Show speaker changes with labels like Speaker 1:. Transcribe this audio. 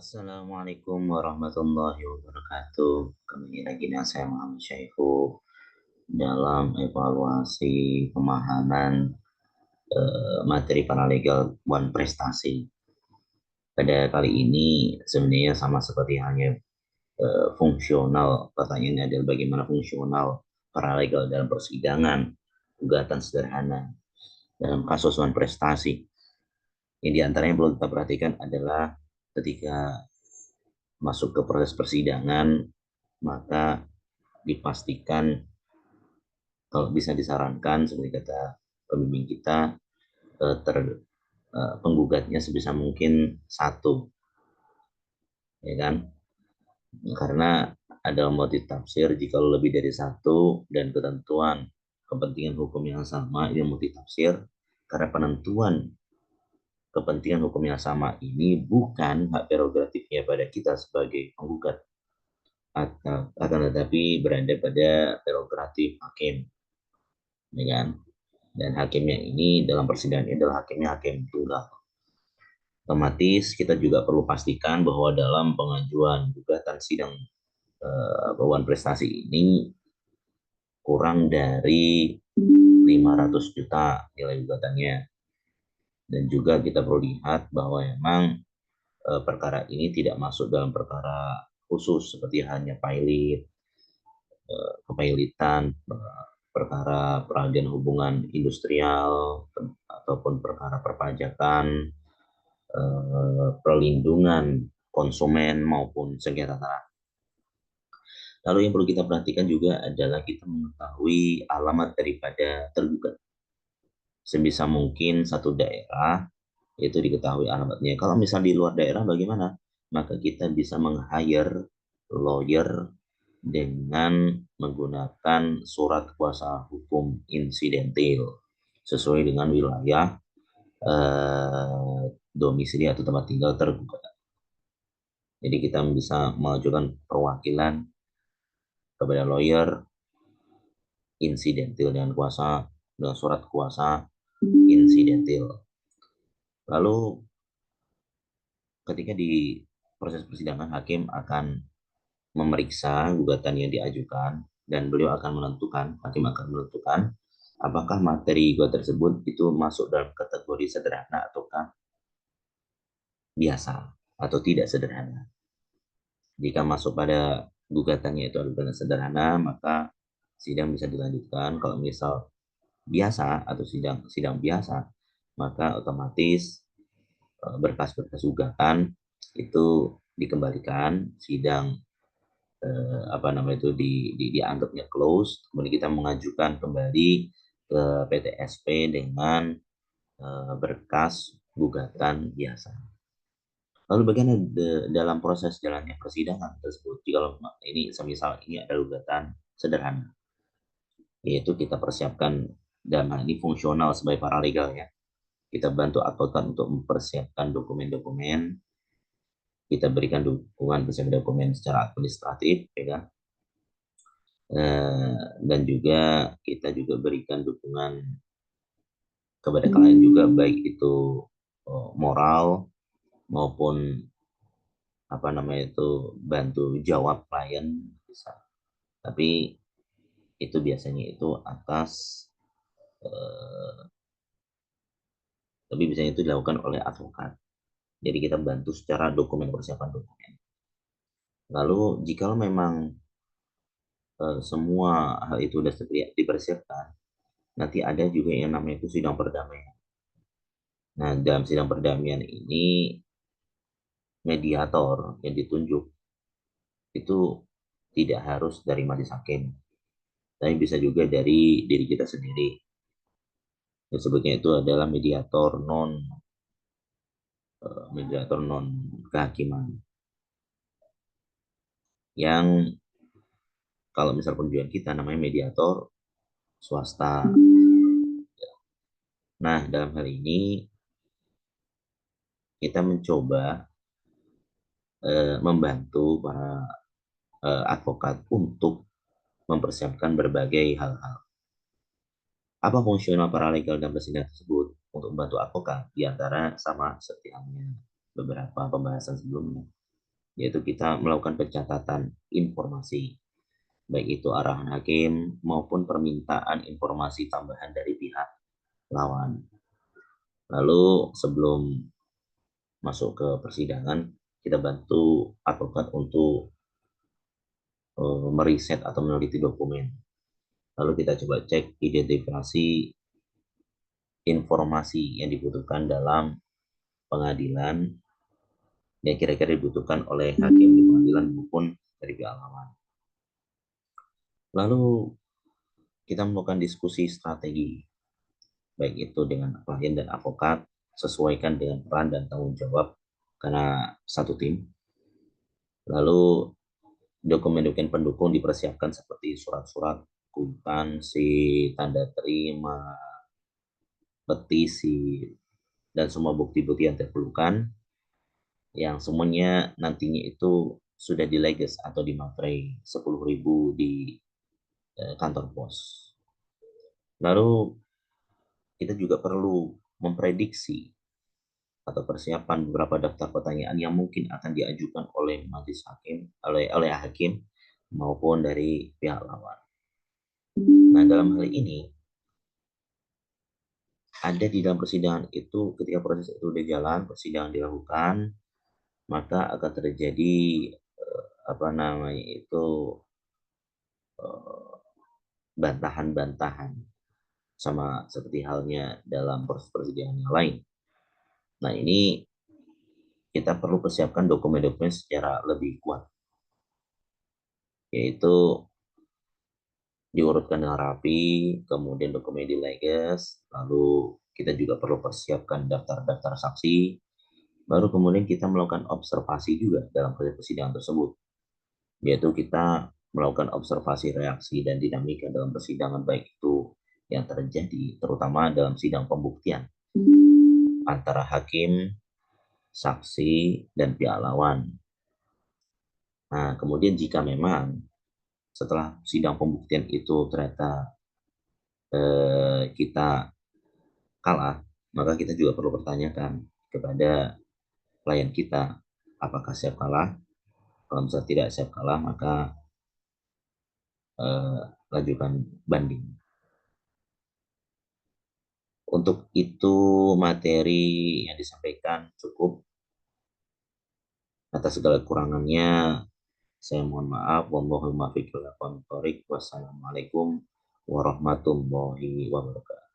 Speaker 1: Assalamualaikum warahmatullahi wabarakatuh. Kembali lagi dengan saya Muhammad Syaifu dalam evaluasi pemahaman materi paralegal One Prestasi. Pada kali ini sebenarnya sama seperti halnya fungsional. Pertanyaannya adalah bagaimana fungsional paralegal dalam persidangan gugatan sederhana dalam kasus One Prestasi. Yang diantaranya perlu kita perhatikan adalah ketika masuk ke proses persidangan, maka dipastikan kalau bisa disarankan seperti kata pembimbing kita penggugatnya sebisa mungkin satu, ya kan? Karena ada motif tafsir jika lebih dari satu dan ketentuan kepentingan hukum yang sama ini motif tafsir karena penentuan kepentingan hukum yang sama ini bukan hak prerogatifnya pada kita sebagai penggugat, atau akan tetapi berada pada prerogatif hakim, ya kan? Dan hakimnya ini dalam persidangan ini adalah hakim tunggal. Otomatis kita juga perlu pastikan bahwa dalam pengajuan gugatan sidang bawaan prestasi ini kurang dari 500 juta nilai gugatannya. Dan juga kita perlu lihat bahwa memang perkara ini tidak masuk dalam perkara khusus seperti hanya pilot, kepailitan, perkara peradilan hubungan industrial, ataupun perkara perpajakan, perlindungan konsumen maupun sengketa tanah. Lalu yang perlu kita perhatikan juga adalah kita mengetahui alamat daripada tergugat. Sebisa mungkin satu daerah itu diketahui alamatnya. Kalau misal di luar daerah bagaimana? Maka kita bisa meng-hire lawyer dengan menggunakan surat kuasa hukum insidentil sesuai dengan wilayah domisili atau tempat tinggal tergugat. Jadi kita bisa mengajukan perwakilan kepada lawyer insidentil dengan surat kuasa insidentil. Lalu ketika di proses persidangan hakim akan memeriksa gugatan yang diajukan dan beliau akan menentukan, hakim akan menentukan apakah materi gugatan tersebut itu masuk dalam kategori sederhana ataukah biasa atau tidak sederhana. Jika masuk pada gugatannya itu adalah sederhana, maka sidang bisa dilanjutkan. Kalau misal biasa atau sidang biasa, maka otomatis berkas-berkas gugatan itu dikembalikan, sidang dianggapnya close, kemudian kita mengajukan kembali ke PTSP dengan berkas gugatan biasa. Lalu bagaimana dalam proses jalannya persidangan tersebut? Jika ini semisal ini ada gugatan sederhana, yaitu kita persiapkan dalam hal ini fungsional sebagai paralegal ya. Kita bantu advokat untuk mempersiapkan dokumen-dokumen, kita berikan dukungan persiapan dokumen secara administratif, ya kan? Dan juga kita juga berikan dukungan kepada klien juga, baik itu moral maupun bantu jawab klien bisa. Tapi itu biasanya itu atas tapi biasanya itu dilakukan oleh advokat. Jadi kita bantu secara persiapan dokumen. Lalu jika memang semua hal itu sudah dipersiapkan, nanti ada juga yang namanya itu sidang perdamaian. Nah, dalam sidang perdamaian ini mediator yang ditunjuk itu tidak harus dari majelis hakim, tapi bisa juga dari diri kita sendiri. Disebutnya itu adalah mediator non kehakiman, yang kalau misal penunjukan kita namanya mediator swasta. Nah, dalam hal ini kita mencoba membantu para advokat untuk mempersiapkan berbagai hal-hal. Apa fungsional paralegal dan persidangan tersebut untuk membantu advokat? Di antara sama seperti halnya beberapa pembahasan sebelumnya, yaitu kita melakukan pencatatan informasi, baik itu arahan hakim maupun permintaan informasi tambahan dari pihak lawan. Lalu sebelum masuk ke persidangan, kita bantu advokat untuk meriset atau meneliti dokumen. Lalu kita coba cek identifikasi informasi yang dibutuhkan dalam pengadilan yang kira-kira dibutuhkan oleh hakim di pengadilan maupun dari pihak lawan. Lalu kita melakukan diskusi strategi, baik itu dengan klien dan advokat, sesuaikan dengan peran dan tanggung jawab karena satu tim. Lalu dokumen-dokumen pendukung dipersiapkan seperti surat-surat kwitansi, tanda terima, petisi, dan semua bukti-bukti yang diperlukan, yang semuanya nantinya itu sudah dileges atau dimaterai 10.000 di kantor pos. Lalu kita juga perlu memprediksi atau persiapan beberapa daftar pertanyaan yang mungkin akan diajukan oleh majelis hakim, oleh hakim maupun dari pihak lawan. Nah, dalam hal ini ada di dalam persidangan itu, ketika proses itu sudah jalan, persidangan dilakukan, maka akan terjadi apa namanya itu bantahan-bantahan sama seperti halnya dalam proses persidangan yang lain. Nah, ini kita perlu persiapkan dokumen-dokumen secara lebih kuat, yaitu diurutkan dengan rapi, kemudian dokumen dileges, lalu kita juga perlu persiapkan daftar-daftar saksi, baru kemudian kita melakukan observasi juga dalam proses persidangan tersebut, yaitu kita melakukan observasi reaksi dan dinamika dalam persidangan, baik itu yang terjadi terutama dalam sidang pembuktian antara hakim, saksi, dan pihak lawan. Nah, kemudian jika memang setelah sidang pembuktian itu ternyata kita kalah, maka kita juga perlu pertanyakan kepada klien kita, apakah siap kalah? Kalau misalnya tidak siap kalah, maka eh, lajukan banding. Untuk itu materi yang disampaikan cukup. Atas segala kurangannya, saya mohon maaf. Wassalamualaikum warahmatullahi wabarakatuh.